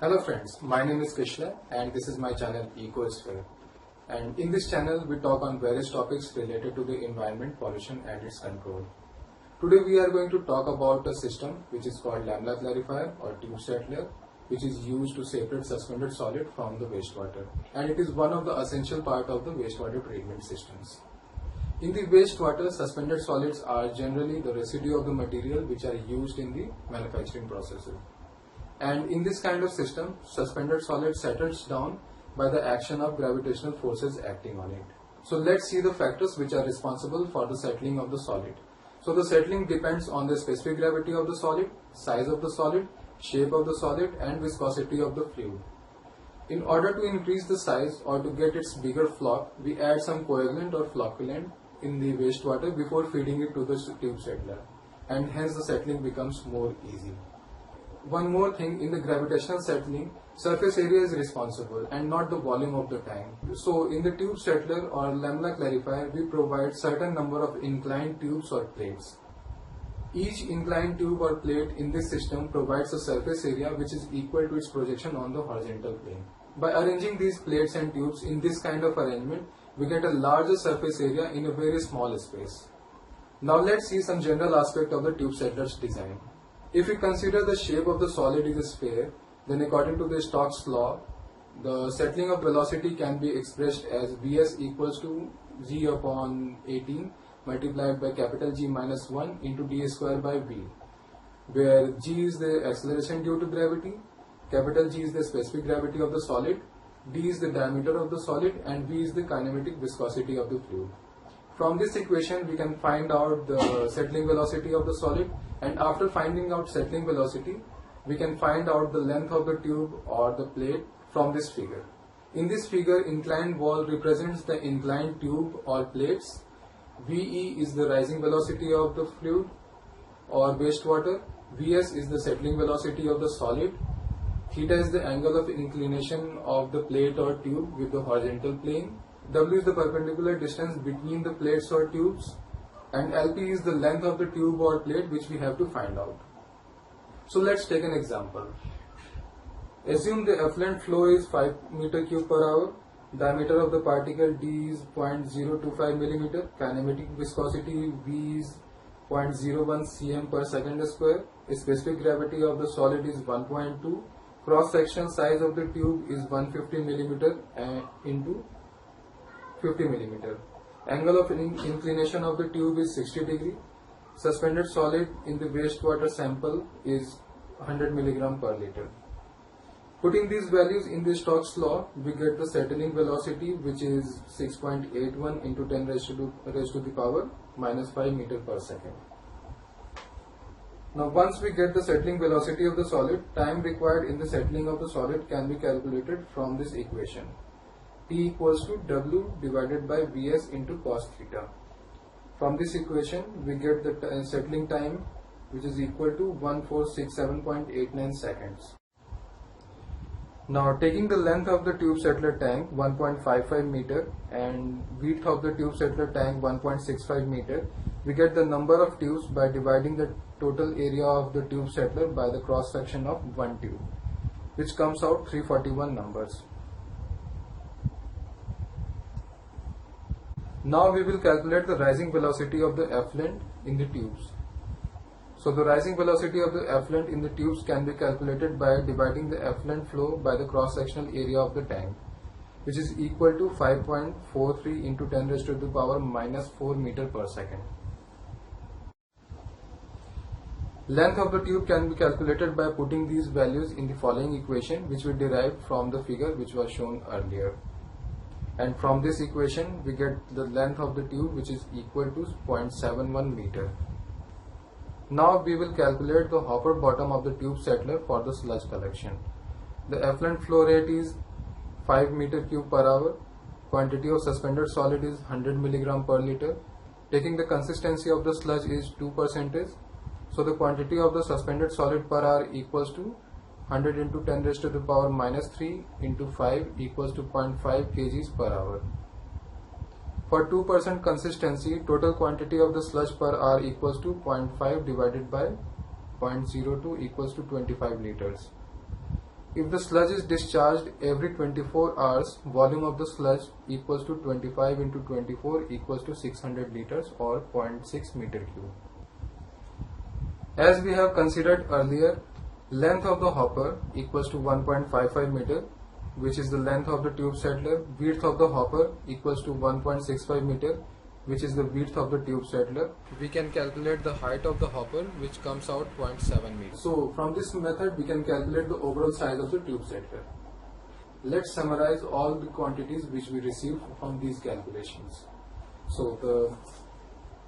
Hello friends, my name is Krishna and this is my channel Ecosphere. And in this channel we talk on various topics related to the environment, pollution and its control. Today we are going to talk about a system which is called Lamella clarifier or tube settler, which is used to separate suspended solid from the wastewater, and it is one of the essential part of the wastewater treatment systems. In the wastewater, suspended solids are generally the residue of the material which are used in the manufacturing processes. And in this kind of system, suspended solid settles down by the action of gravitational forces acting on it. So let's see the factors which are responsible for the settling of the solid. So the settling depends on the specific gravity of the solid, size of the solid, shape of the solid and viscosity of the fluid. In order to increase the size or to get its bigger flock, we add some coagulant or flocculant in the wastewater before feeding it to the tube settler, and hence the settling becomes more easy. One more thing, in the gravitational settling, surface area is responsible and not the volume of the tank. So in the tube settler or Lamella clarifier, we provide certain number of inclined tubes or plates. Each inclined tube or plate in this system provides a surface area which is equal to its projection on the horizontal plane. By arranging these plates and tubes in this kind of arrangement, we get a larger surface area in a very small space. Now let's see some general aspect of the tube settler's design. If we consider the shape of the solid is a sphere, then according to the Stokes law, the settling of velocity can be expressed as Vs equals to g upon 18 multiplied by capital G minus 1 into d square by v, where g is the acceleration due to gravity, capital G is the specific gravity of the solid, d is the diameter of the solid and v is the kinematic viscosity of the fluid. From this equation we can find out the settling velocity of the solid, and after finding out settling velocity we can find out the length of the tube or the plate from this figure. In this figure, inclined wall represents the inclined tube or plates, Ve is the rising velocity of the fluid or wastewater, Vs is the settling velocity of the solid, theta is the angle of inclination of the plate or tube with the horizontal plane, W is the perpendicular distance between the plates or tubes, and Lp is the length of the tube or plate which we have to find out. So let's take an example. Assume the effluent flow is 5 meter cube per hour, diameter of the particle d is 0.025 mm, kinematic viscosity V is 0.01 cm per second square, specific gravity of the solid is 1.2, cross section size of the tube is 150 mm into 50 mm. Angle of inclination of the tube is 60 degree. Suspended solid in the wastewater sample is 100 mg per liter. Putting these values in the Stokes law, we get the settling velocity which is 6.81 into 10 raised to the power minus 5 meter per second. Now once we get the settling velocity of the solid, time required in the settling of the solid can be calculated from this equation. T equals to W divided by Vs into cos theta. From this equation we get the settling time which is equal to 1467.89 seconds. Now taking the length of the tube settler tank 1.55 meter and width of the tube settler tank 1.65 meter, we get the number of tubes by dividing the total area of the tube settler by the cross section of one tube, which comes out 341 numbers. Now we will calculate the rising velocity of the effluent in the tubes. So the rising velocity of the effluent in the tubes can be calculated by dividing the effluent flow by the cross-sectional area of the tank, which is equal to 5.43 into 10 raised to the power minus 4 meter per second. Length of the tube can be calculated by putting these values in the following equation, which we derived from the figure which was shown earlier. And from this equation we get the length of the tube which is equal to 0.71 meter. Now we will calculate the hopper bottom of the tube settler for the sludge collection. The effluent flow rate is 5 meter cube per hour. Quantity of suspended solid is 100 mg per liter. Taking the consistency of the sludge is 2%. So the quantity of the suspended solid per hour equals to 100 into 10 raised to the power minus 3 into 5 equals to 0.5 kgs per hour. For 2% consistency, total quantity of the sludge per hour equals to 0.5 divided by 0.02 equals to 25 liters. If the sludge is discharged every 24 hours, volume of the sludge equals to 25 into 24 equals to 600 liters or 0.6 meter cube. As we have considered earlier, length of the hopper equals to 1.55 meter, which is the length of the tube settler. Width of the hopper equals to 1.65 meter, which is the width of the tube settler. We can calculate the height of the hopper, which comes out 0.7 meters. So from this method we can calculate the overall size of the tube settler. Let's summarize all the quantities which we received from these calculations. So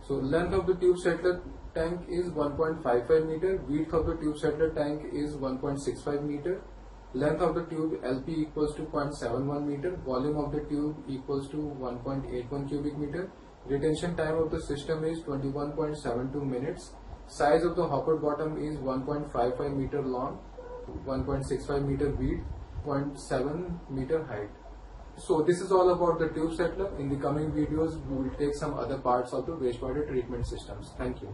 length of the tube settler tank is 1.55 meter, width of the tube settler tank is 1.65 meter, length of the tube LP equals to 0.71 meter, volume of the tube equals to 1.81 cubic meter, retention time of the system is 21.72 minutes, size of the hopper bottom is 1.55 meter long, 1.65 meter width, 0.7 meter height. So this is all about the tube settler. In the coming videos we will take some other parts of the wastewater treatment systems. Thank you.